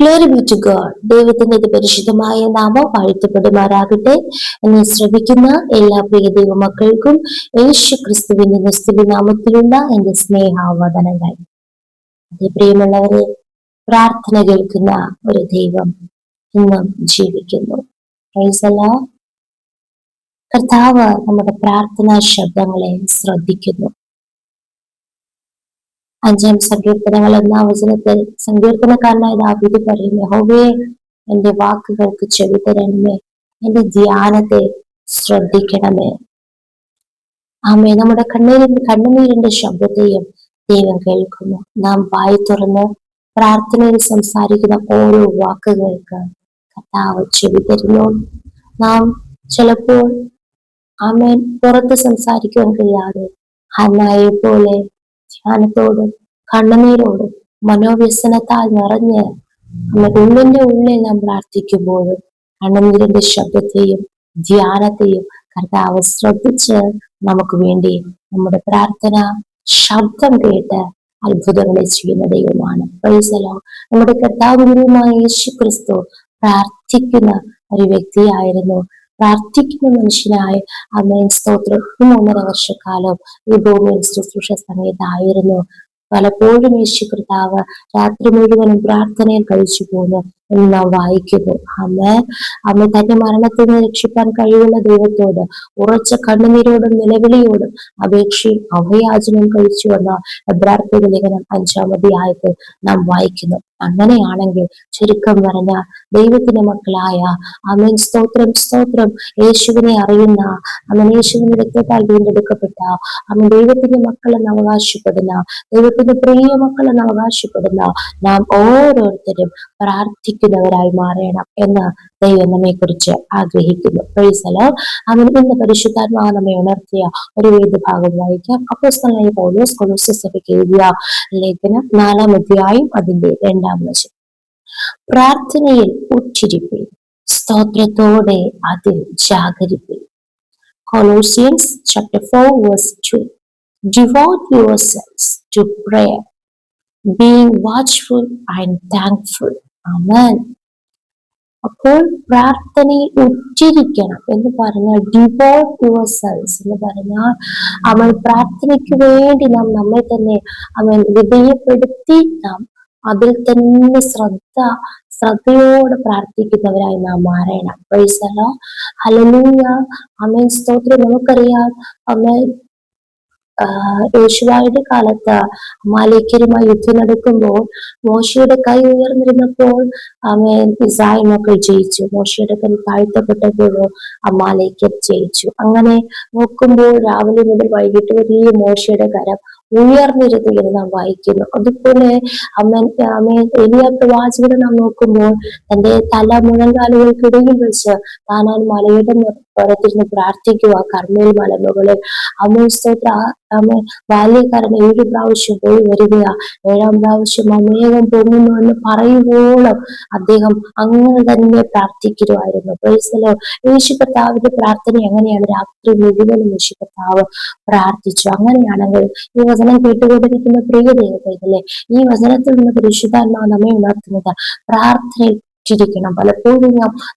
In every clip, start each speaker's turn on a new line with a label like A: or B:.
A: Glory be to God. ദൈവത്തിന്റെ പരിശുദ്ധമായ നാമം വാഴ്ത്തപ്പെടുമാറാകട്ടെ. എന്നെ ശ്രവിക്കുന്ന എല്ലാ പ്രിയ ദൈവമക്കൾക്കും യേശു ക്രിസ്തുവിന്റെ നിസ്തുല നാമത്തിലുള്ള എന്റെ സ്നേഹാവദനങ്ങൾ. പ്രിയമുള്ളവരെ, പ്രാർത്ഥന കേൾക്കുന്ന ഒരു ദൈവം ഇന്നും ജീവിക്കുന്നു. Price the Lord. കർത്താവ് നമ്മുടെ പ്രാർത്ഥനാ ശബ്ദങ്ങളെ ശ്രദ്ധിക്കുന്നു. 5-ാം സങ്കീർത്തനങ്ങൾ 1-ാം വചനത്തിൽ സങ്കീർത്തനക്കാരനായ ദാവീദ് പറയുന്നു, യഹോവേ, എന്റെ വാക്കുകൾക്ക് ചെവി തരണമേ, എന്റെ ധ്യാനത്തെ ശ്രദ്ധിക്കണമേ. ആമേ. നമ്മുടെ കണ്ണുനീരിന്റെ ശബ്ദത്തെയും ദൈവം കേൾക്കുന്നു. നാം വായി തുറന്ന് പ്രാർത്ഥനയിൽ സംസാരിക്കുന്ന ഓരോ വാക്കുകൾക്ക് കർത്താവ് ചെവി തരുന്നു. നാം ചിലപ്പോൾ ആമേൻ പുറത്ത് സംസാരിക്കുവാൻ കഴിയാതെ ഹന്നായെ പോലെ ധ്യാനത്തോടും കണ്ണുനീരോടും മനോവ്യസനത്താൽ നിറഞ്ഞ് നമ്മുടെ ഉള്ളിന്റെ ഉള്ളിൽ നാം പ്രാർത്ഥിക്കുമ്പോഴും കണ്ണുനീരിന്റെ ശബ്ദത്തെയും ധ്യാനത്തെയും കർത്താവ് ശ്രദ്ധിച്ച് നമുക്ക് വേണ്ടി നമ്മുടെ പ്രാർത്ഥന ശബ്ദം കേട്ട് അത്ഭുതങ്ങളെ ചെയ്യുന്ന ദൈവമാണ്. Price the Lord. നമ്മുടെ കർത്താവിനുമായ യേശു ക്രിസ്തു പ്രാർത്ഥിക്കുന്ന ഒരു വ്യക്തിയായിരുന്നു. പ്രാർത്ഥിക്കുന്ന മനുഷ്യനായ ആമേൻ. സ്തോത്രം. 3.5 വർഷക്കാലം ഈ ഭൂമിയിൽ ശുശ്രൂഷ സമയത്തായിരുന്നു. പലപ്പോഴും യേശു കർത്താവ് രാത്രി മുഴുവനും പ്രാർത്ഥനയിൽ കഴിച്ചു പോകുന്നു എന്ന് നാം വായിക്കുന്നു. അമ്മ തന്റെ മരണത്തിൽ നിന്ന് രക്ഷിക്കാൻ കഴിവുള്ള ദൈവത്തോട് ഉറച്ച കണ്ണുനീരോടും നിലവിളിയോടും അപേക്ഷയും അഭയാചനയും കഴിച്ചു വന്ന എബ്രായരുടെ ലേഖനം 5-ാം അധ്യായത്തിൽ നാം വായിക്കുന്നു. അങ്ങനെയാണെങ്കിൽ ചുരുക്കം പറഞ്ഞ ദൈവത്തിന്റെ മക്കളായ ആമേൻ. സ്തോത്രം സ്തോത്രം. യേശുവിനെ അറിയുന്ന ആമേൻ, യേശുവിന്റെ രക്തത്താൽ വീണ്ടെടുക്കപ്പെട്ട ആമേൻ, ദൈവത്തിന്റെ മക്കളെന്ന് അവകാശപ്പെടുന്ന, ദൈവത്തിന്റെ പ്രിയ മക്കളെന്ന് അവകാശപ്പെടുന്ന നാം ഓരോരുത്തരും പ്രാർത്ഥിക്കുന്നവരായി മാറണം എന്ന് ദൈവം നമ്മെ കുറിച്ച് ആഗ്രഹിക്കുന്നു. Price the Lord. അവൻ ഇന്ന് പരിശുദ്ധാത്മാവ് നമ്മെ ഉണർത്തിയ ഒരു വേദഭാഗം വായിക്കാം. അപ്പോസ്തലനായ പൗലോസ് കൊലോസ്യ സഭയ്ക്ക് എഴുതിയ ലേഖനം 4-ാം അധ്യായം അതിന്റെ 2-ാം വചനം. പ്രാർത്ഥനയിൽ ഉറ്റിരിപ്പിൻ, സ്തോത്രത്തോടെ അതിൽ ജാഗരിപ്പിൻ. Colossians chapter 4 verse 2. Devote yourselves to prayer, being watchful and thankful. Amen. അപ്പോൾ പ്രാർത്ഥനയിൽ ഉറ്റിരിക്കണം എന്ന് പറഞ്ഞാൽ ഡിവോട്ട് യുവർ സെൽസ് എന്ന് പറഞ്ഞാൽ അവൻ പ്രാർത്ഥനയ്ക്ക് വേണ്ടി നാം നമ്മെ തന്നെ അവൻ വിധേയപ്പെടുത്തി നാം അതിൽ തന്നെ ശ്രദ്ധയോടെ പ്രാർത്ഥിക്കുന്നവരായി നാം മാറണം. Price the Lord. ഹല്ലേലൂയ. ആമേൻ. സ്തോത്രം. നമുക്കറിയാം ആമേൻ, യോശുവയുടെ കാലത്ത് അമാലേക്യരുമായി യുദ്ധം നടക്കുമ്പോൾ മോശയുടെ കൈ ഉയർന്നിരുന്നപ്പോൾ ആമേൻ ഇസ്രായേൽ മക്കൾ ജയിച്ചു. മോശയുടെ കൈ താഴ്ത്തപ്പെട്ടപ്പോൾ അമാലേക്യർ ജയിച്ചു. അങ്ങനെ നോക്കുമ്പോൾ രാവിലെ മുതൽ വൈകിട്ട് വരെ മോശയുടെ കരം ഉയർന്നിരുന്നു എന്ന് നാം വായിക്കുന്നു. അതുപോലെ എലിയ പ്രവാചകനെ നാം നോക്കുമ്പോൾ തന്റെ തല മുഴങ്കാലുകൾക്കിടയിൽ വെച്ച് താനാൻ മലയുടെ പുറത്തിരുന്ന് പ്രാർത്ഥിക്കുക. കർമ്മേൽ മലമുകളിൽ ബാല്യക്കാരൻ 7 പ്രാവശ്യം പോയി വരിക. 7-ാം പ്രാവശ്യം അമേഘം പൊങ്ങുന്നു എന്ന് പറയുവോളം അദ്ദേഹം അങ്ങനെ തന്നെ പ്രാർത്ഥിക്കുമായിരുന്നു. Praise the Lord. യേശു കർത്താവിന്റെ പ്രാർത്ഥന എങ്ങനെയാണ്? രാത്രി മുഴുവനും യേശു കർത്താവ് പ്രാർത്ഥിച്ചു. അങ്ങനെയാണെങ്കിൽ ഈ വചനം കേട്ടുകൊണ്ടിരിക്കുന്ന പ്രിയ ദൈവത്തിലെ ഈ വചനത്തിൽ നിന്ന് പരിശുദ്ധാത്മാവ് നമ്മെ ഉണർത്തുന്നത് പ്രാർത്ഥനയിൽ ിരിക്കണം. പലപ്പോഴും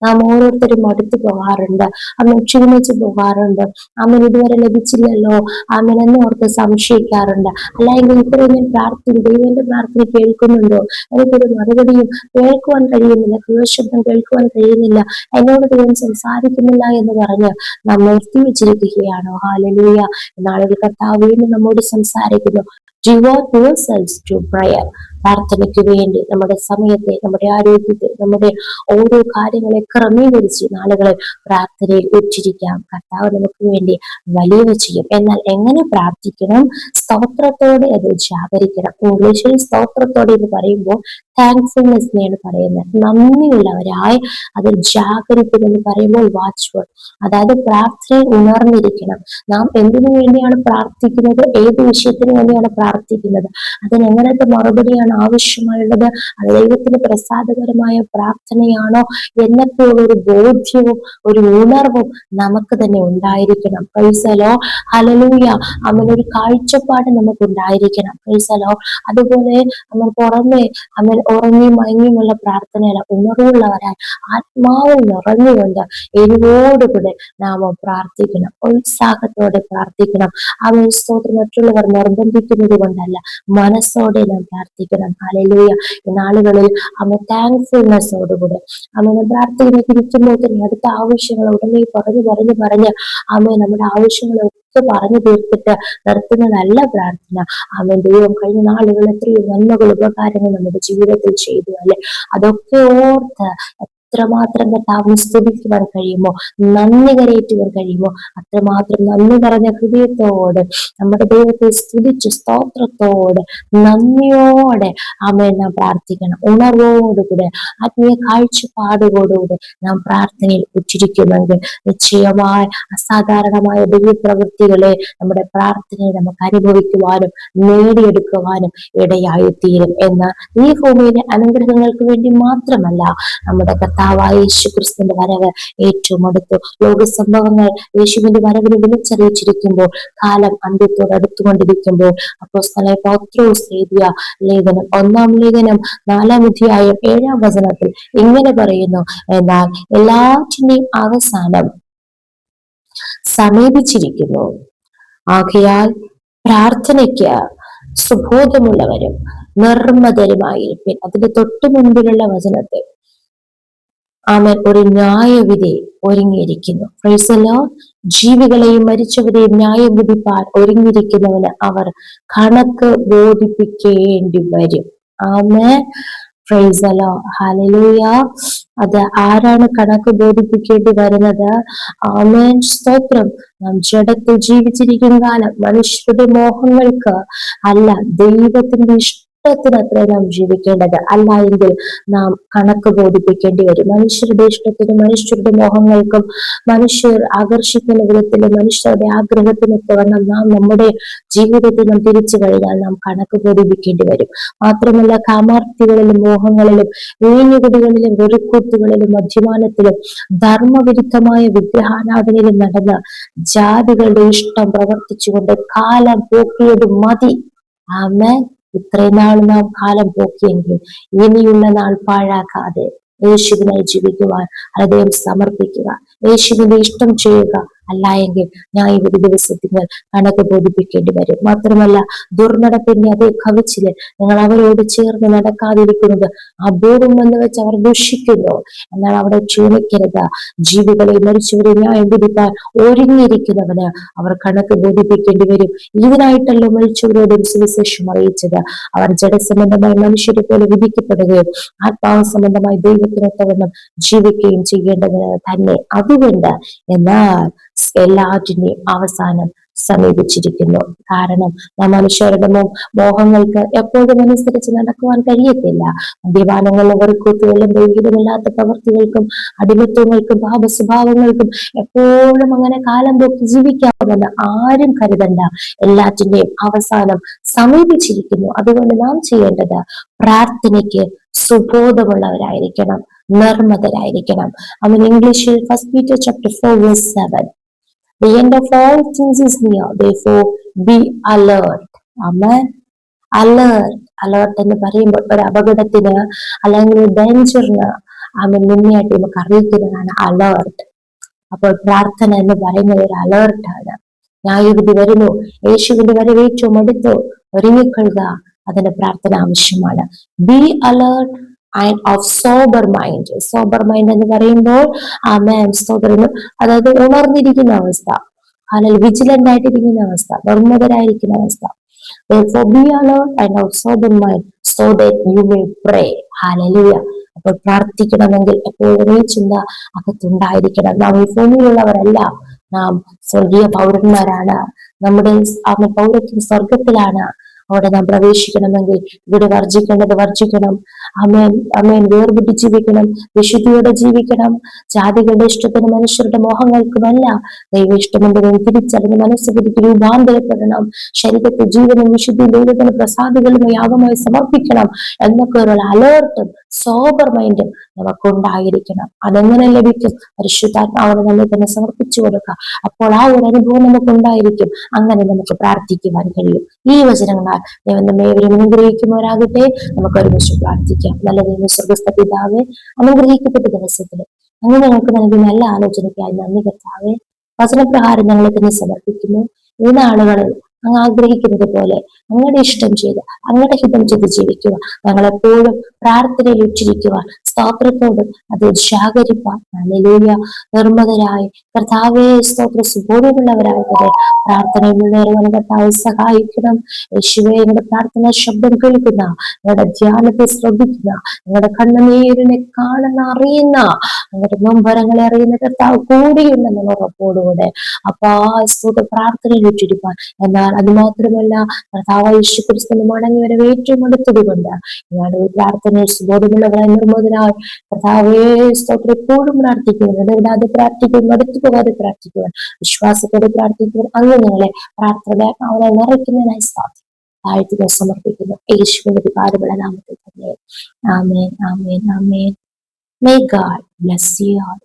A: നാം ഓരോരുത്തരും അടുത്തു പോകാറുണ്ട്, അമ്മ ക്ഷീണിച്ചു പോകാറുണ്ട്. അമ്മൻ ഇതുവരെ ലഭിച്ചില്ലല്ലോ അമ്മൻ എന്ന് ഓർത്ത് സംശയിക്കാറുണ്ട്. അല്ലെങ്കിൽ ഇത്രയും ഞാൻ പ്രാർത്ഥിക്കും, ദൈവന്റെ പ്രാർത്ഥന കേൾക്കുന്നുണ്ടോ, എനിക്കൊരു മറുപടിയും കേൾക്കുവാൻ കഴിയുന്നില്ല, ദൈവശബ്ദം കേൾക്കുവാൻ കഴിയുന്നില്ല, എന്നോട് ദൈവം സംസാരിക്കുന്നില്ല എന്ന് പറഞ്ഞ് നാം നിർത്തി വെച്ചിരിക്കുകയാണോ? ഹല്ലേലൂയ. നാളുകൾ കർത്താവ് വീണ്ടും നമ്മോട് സംസാരിക്കുന്നു. Devote yourselves to prayer. പ്രാർത്ഥനയ്ക്ക് വേണ്ടി നമ്മുടെ സമയത്തെ, നമ്മുടെ ആരോഗ്യത്തെ, നമ്മുടെ ഓരോ കാര്യങ്ങളെ ക്രമീകരിച്ച് നാളുകളിൽ പ്രാർത്ഥനയിൽ ഉറ്റിരിക്കാം. കർത്താവ് നമുക്ക് വേണ്ടി വലിയവ ചെയ്യും. എന്നാൽ എങ്ങനെ പ്രാർത്ഥിക്കണം? സ്തോത്രത്തോടെ അത് ജാഗരിക്കണം. ഇംഗ്ലീഷിൽ സ്തോത്രത്തോടെ എന്ന് പറയുമ്പോൾ താങ്ക്ഫുൾനെസ്സിനെയാണ് പറയുന്നത്. നന്ദിയുള്ളവരായി അത് ജാഗരിക്കുമെന്ന് പറയുമ്പോൾ വാച്ച്ഫുൾ, അതായത് പ്രാർത്ഥനയിൽ ഉണർന്നിരിക്കണം. നാം എന്തിനു വേണ്ടിയാണ് പ്രാർത്ഥിക്കുന്നത്? ഏത് വിഷയത്തിന് വേണ്ടിയാണ് പ്രാർത്ഥിക്കുന്നത്? അതിനെങ്ങനത്തെ മറുപടിയാണ് ആവശ്യമായുള്ളത്? അത് ദൈവത്തിന് പ്രസാദകരമായ പ്രാർത്ഥനയാണോ എന്നൊക്കെ ഒരു ബോധ്യവും ഒരു ഉണർവും നമുക്ക് തന്നെ ഉണ്ടായിരിക്കണം. Price the Lord. ഹല്ലേലൂയ. ഒരു കാഴ്ചപ്പാട് നമുക്ക് ഉണ്ടായിരിക്കണം. Price the Lord. അതുപോലെ നമ്മൾ പുറമെ ഉറങ്ങി മയങ്ങിയുമുള്ള പ്രാർത്ഥനയല്ല, ഉണർവുള്ളവരായി ആത്മാവിൽ നിറഞ്ഞുകൊണ്ട് എരിവോടുകൂടെ നാം പ്രാർത്ഥിക്കണം, ഉത്സാഹത്തോടെ പ്രാർത്ഥിക്കണം. അവൻ സ്തോത്രം മറ്റുള്ളവർ നിർബന്ധിക്കുന്നത് കൊണ്ടല്ല, മനസ്സോടെ നാം പ്രാർത്ഥിക്കണം. ഹല്ലേലൂയ. ഈ നാളുകളിൽ താങ്ക്ഫുൾനെസ്സോടുകൂടെ പ്രാർത്ഥന തിരിക്കുമ്പോൾ തന്നെ അടുത്ത ആവശ്യങ്ങൾ ഉടനെ പറഞ്ഞ് നമ്മുടെ ആവശ്യങ്ങളൊക്കെ പറഞ്ഞു തീർത്തിട്ട് നിർത്തുന്നതല്ല പ്രാർത്ഥന. ദൈവം കഴിഞ്ഞ നാളുകൾ എത്രയോ നന്മകൾ ഉപകാരങ്ങൾ നമ്മുടെ ജീവിതത്തിൽ ചെയ്തു അല്ലെ, അതൊക്കെ ഓർത്ത് എത്രമാത്രം കർത്താവിനെ സ്തുതിക്കുവാൻ കഴിയുമോ, നന്ദി കരയേറ്റുവാൻ കഴിയുമോ, അത്രമാത്രം നന്ദി നിറഞ്ഞ ഹൃദയത്തോടെ നമ്മുടെ ദൈവത്തെ സ്തുതിച്ച് സ്തോത്രത്തോടെ നന്ദിയോടെ നാം പ്രാർത്ഥിക്കണം. ഉണർവോടുകൂടെ ആത്മീയ കാഴ്ചപ്പാടുകളോടുകൂടെ നാം പ്രാർത്ഥനയിൽ ഉച്ചിരിക്കുമെങ്കിൽ നിശ്ചയമായ അസാധാരണമായ ദൈവപ്രവൃത്തികളെ നമ്മുടെ പ്രാർത്ഥനയെ നമുക്ക് അനുഭവിക്കുവാനും നേടിയെടുക്കുവാനും ഇടയായിത്തീരും. എന്നാൽ ഈ ഭൂമിയിലെ അനുഗ്രഹങ്ങൾക്ക് വേണ്ടി മാത്രമല്ല, നമ്മുടെ കർത്താവായ യേശുക്രിസ്തുവിന്റെ വരവ് ഏറ്റവും അടുത്തു. ലോക സംഭവങ്ങൾ യേശുവിന്റെ വരവിനെ വിളിച്ചറിയിച്ചിരിക്കുമ്പോൾ, കാലം അന്ത്യത്തോട് അടുത്തുകൊണ്ടിരിക്കുമ്പോൾ, അപ്പോസ്തലനായ പൗലോസ് എഴുതിയ ലേഖനം 1-ാം ലേഖനം 4-ാം അധ്യായം 7-ാം വചനത്തിൽ ഇങ്ങനെ പറയുന്നു: എന്നാൽ എല്ലാറ്റിന്റെയും അവസാനം സമീപിച്ചിരിക്കുന്നു. ആകയാൽ പ്രാർത്ഥനയ്ക്ക് സുബോധമുള്ളവരും നിർമ്മതരുമായിരിക്കും. അതിന്റെ തൊട്ടു മുൻപിലുള്ള വചനത്തിൽ ഒരു ന്യായവിധി ഒരുങ്ങിയിരിക്കുന്നു. Price the Lord. ജീവികളെയും മരിച്ചവരെയും ന്യായം വിധിപ്പാൻ ഒരുങ്ങിയിരിക്കുന്നവന് അവർ കണക്ക് ബോധിപ്പിക്കേണ്ടി വരും. ആമേൻ. Praise the Lord. ഹല്ലേലൂയ. അത് ആരാണ് കണക്ക് ബോധിപ്പിക്കേണ്ടി വരുന്നത്? ആമേൻ. സ്തോത്രം. നാം ജഡത്തിൽ ജീവിച്ചിരിക്കുന്ന കാലം മനുഷ്യരുടെ മോഹങ്ങൾക്ക് അല്ല, ദൈവത്തിന്റെ ഇഷ്ടത്തിനത്ര നാം ജീവിക്കേണ്ടത്. അല്ല എങ്കിൽ നാം കണക്ക് ബോധിപ്പിക്കേണ്ടി വരും. മനുഷ്യരുടെ ഇഷ്ടത്തിനും മനുഷ്യരുടെ മോഹങ്ങൾക്കും മനുഷ്യർ ആകർഷിക്കുന്ന വിധത്തിലും മനുഷ്യരുടെ ആഗ്രഹത്തിനൊക്കെ വന്നാൽ നാം നമ്മുടെ ജീവിതത്തിൽ നാം തിരിച്ചു കഴിഞ്ഞാൽ നാം കണക്ക് ബോധിപ്പിക്കേണ്ടി വരും. മാത്രമല്ല, കാമാർത്ഥികളിലും മോഹങ്ങളിലും വീഞ്ഞുകുടികളിലും വെറുക്കൂത്തുകളിലും മദ്യപാനത്തിലും ധർമ്മവിരുദ്ധമായ വിഗ്രഹാരാധനയിലും നടന്ന ജാതികളുടെ ഇഷ്ടം പ്രവർത്തിച്ചുകൊണ്ട് കാലം പോക്കിയത് മതി. ആമേൻ. ഇത്രയും നാൾ നാം കാലം പോക്കിയെങ്കിൽ ഇനിയുള്ള നാൾ പാഴാക്കാതെ യേശുവിനായി ജീവിക്കുവാൻ ഹൃദയം സമർപ്പിക്കുക, യേശുവിന്റെ ഇഷ്ടം ചെയ്യുക. അല്ല എങ്കിൽ ന്യായവിധി ദിവസത്തിൽ കണക്ക് ബോധിപ്പിക്കേണ്ടി വരും. മാത്രമല്ല, ദുർനടപ്പിന്റെ അതേ കവിച്ചില് നിങ്ങൾ അവരോട് ചേർന്ന് നടക്കാതിരിക്കുന്നത് അപൂർവം എന്ന് വെച്ച് അവർ ദുഷിക്കുന്നു. എന്നാൽ അവിടെ ക്ഷീണിക്കരുത്. ജീവികളെ മരിച്ചവരെ ന്യായം വിധിക്കാൻ ഒരുങ്ങിയിരിക്കുന്നവന് അവർ കണക്ക് ബോധിപ്പിക്കേണ്ടി വരും. ഇതിനായിട്ടല്ലോ മരിച്ചവരോട് സുവിശേഷം അറിയിച്ചത്. അവർ ജഡസംബന്ധമായി മനുഷ്യരെ പോലെ വിധിക്കപ്പെടുകയും ആത്മാവ് സംബന്ധമായി ദൈവത്തിനൊത്തവണ്ണം ജീവിക്കുകയും ചെയ്യേണ്ടതിന് തന്നെ. അതുകൊണ്ട് എന്നാൽ എല്ലാറ്റിന്റെയും അവസാനം സമീപിച്ചിരിക്കുന്നു. കാരണം നാം മനുഷ്യരുടെ മോഹങ്ങൾക്ക് എപ്പോഴും അനുസരിച്ച് നടക്കുവാൻ കഴിയത്തില്ല. മദ്യപാനങ്ങളിലും വെറുക്കൂത്തുകളിലും ദൈവമില്ലാത്ത പ്രവൃത്തികൾക്കും അടിമത്വങ്ങൾക്കും പാപസ്വഭാവങ്ങൾക്കും എപ്പോഴും അങ്ങനെ കാലം പോക്കി ജീവിക്കാമെന്ന് ആരും കരുതണ്ട. എല്ലാറ്റിന്റെയും അവസാനം സമീപിച്ചിരിക്കുന്നു. അതുകൊണ്ട് നാം ചെയ്യേണ്ടത് പ്രാർത്ഥനയ്ക്ക് സുബോധമുള്ളവരായിരിക്കണം, നിർമ്മതരായിരിക്കണം. ഇംഗ്ലീഷിൽ 1 Peter chapter 4 verse 7, the end of all things is near, therefore be alert. Amen. Alert എന്ന് പറയുമ്പോൾ ഒരു അപകടത്തിന് അല്ലെങ്കിൽ ഒരു ഡേഞ്ചറിന് മുന്നേയായിട്ട് നമുക്ക് അറിയിക്കുന്നതാണ് അലേർട്ട്. അപ്പോൾ പ്രാർത്ഥന എന്ന് പറയുന്നത് ഒരു അലേർട്ടാണ്. ന്യായവിധി വരുന്നു, യേശുവിന്റെ വരവേറ്റവും അടുത്തു, ഒരുങ്ങിക്കൊള്ളുക. അതിന് പ്രാർത്ഥന ആവശ്യമാണ്. B alert and of sober mind. Sober mind എന്ന് പറയുമ്പോൾ അതായത് ഉണർന്നിരിക്കുന്ന അവസ്ഥ, അല്ലെങ്കിൽ വിജിലന്റ് ആയിട്ടിരിക്കുന്ന അവസ്ഥ, നിർമ്മതരായിരിക്കുന്ന അവസ്ഥ. Therefore be alert and of sober mind so that you may pray. Hallelujah. അപ്പോൾ പ്രാർത്ഥിക്കണമെങ്കിൽ എപ്പോഴും ഈ ചിന്ത അകത്തുണ്ടായിരിക്കണം. നാം ഈ ഭൂമിയിലുള്ളവരല്ല, നാം സ്വർഗീയ പൗരന്മാരാണ്. നമ്മുടെ പൗരത്വം സ്വർഗത്തിലാണ്. അവിടെ നാം പ്രവേശിക്കണമെങ്കിൽ ഇവിടെ വർജിക്കണം. അമേൻ വേർപെട്ട് ജീവിക്കണം, വിശുദ്ധിയോടെ ജീവിക്കണം. ജാതികളുടെ ഇഷ്ടത്തിന് മനുഷ്യരുടെ മോഹങ്ങൾക്കുമല്ല, ദൈവ ഇഷ്ടമെന്തെങ്കിലും തിരിച്ചറിഞ്ഞ് മനസ്സുപുരിക്ക് രൂപാന്തരപ്പെടണം. ശരീരത്തെ ജീവനും വിശുദ്ധിയും ദൈവത്തിന് പ്രസാദികളും യാഗമായി സമർപ്പിക്കണം എന്നൊക്കെ ഒരു അലേർട്ടും സോബർ മൈൻഡും നമുക്കുണ്ടായിരിക്കണം. അതെങ്ങനെ ലഭിക്കും? പരിശുദ്ധാത്മാവിനെ നമ്മൾ തന്നെ സമർപ്പിച്ചു കൊടുക്കുക. അപ്പോൾ ആ ഒരു അനുഭവം നമുക്കുണ്ടായിരിക്കും. അങ്ങനെ നമുക്ക് പ്രാർത്ഥിക്കുവാൻ കഴിയും. ഈ വചനങ്ങളാൽ ദൈവം നമ്മെ ഏവരെയും അനുഗ്രഹിക്കുമാറാകട്ടെ. നമുക്ക് ഒരുമിച്ച് പ്രാർത്ഥിക്കാം. നല്ല ദൈവ സ്വർഗ്ഗസ്ഥ പിതാവേ, അനുഗ്രഹിക്കപ്പെട്ട ദിവസത്തിൽ അങ്ങ് ഞങ്ങൾക്ക് നൽകിയ നല്ല ആലോചനയ്ക്കായി നന്ദി കർത്താവേ. വചനപ്രകാരം ഞങ്ങളെ തന്നെ സമർപ്പിക്കുന്നു. ഈ നാളുകളിൽ അങ്ങ് ആഗ്രഹിക്കുന്നത് പോലെ അങ്ങയുടെ ഇഷ്ടം ചെയ്ത് അങ്ങയുടെ ഹിതം ചെയ്ത് ജീവിക്കുക. ഞങ്ങളെപ്പോഴും പ്രാർത്ഥനയിൽ ഉച്ചരിക്കുക. സ്തോത്രത്തോട് അത് ജാഗരിപ്പാൻ ഹല്ലേലൂയ നിർമ്മതരായി കർത്താവേ സ്തോത്ര സുബോധമുള്ളവരായിട്ട് പ്രാർത്ഥനയിൽ മുന്നേറുവാൻ കർത്താവെ സഹായിക്കണം. യേശുവേ, ഞങ്ങളുടെ പ്രാർത്ഥന ശബ്ദം കേൾക്കുന്ന, ഞങ്ങളുടെ ധ്യാനത്തെ ശ്രദ്ധിക്കുന്ന, ഞങ്ങളുടെ കണ്ണുനീരിനെ കാണുന്ന അറിയുന്ന, ഞങ്ങളുടെ നൊമ്പരങ്ങളെ അറിയുന്ന കർത്താവ് കൂടിയുണ്ടെന്നുള്ള ഉറപ്പോടുകൂടെ അപ്പാ സ്തോത്ര പ്രാർത്ഥനയിൽ ഉച്ചരിപ്പാൻ. എന്നാൽ അത് മാത്രമല്ല, കർത്താവ് യേശു ക്രിസ്തുവിന്റെ മടങ്ങി വരവ് ഏറ്റവും അടുത്തത് കൊണ്ട് ഞങ്ങളുടെ പ്രാർത്ഥനയിൽ സുബോധമുള്ളവരായി നിർമ്മതരായി കർത്താവേ സ്തോത്രം എപ്പോഴും പ്രാർത്ഥിക്കുവാൻ, ഇടവിടാതെ പ്രാർത്ഥിക്കുവാൻ, മടുത്തു പോകാതെ പ്രാർത്ഥിക്കുവാൻ, വിശ്വാസത്തോടെ പ്രാർത്ഥിക്കുവാൻ, അങ്ങ് ഞങ്ങളെ പ്രാർത്ഥന അവനെ നിറയ്ക്കുന്നതിനായി സാധിക്കും. താഴ്ത്തികൾ സമർപ്പിക്കുന്നു യേശുവിന്റെ വികാരമുള്ള നാമത്തിൽ തന്നെ. ആമേൻ, ആമേൻ, ആമേൻ. May God bless you all.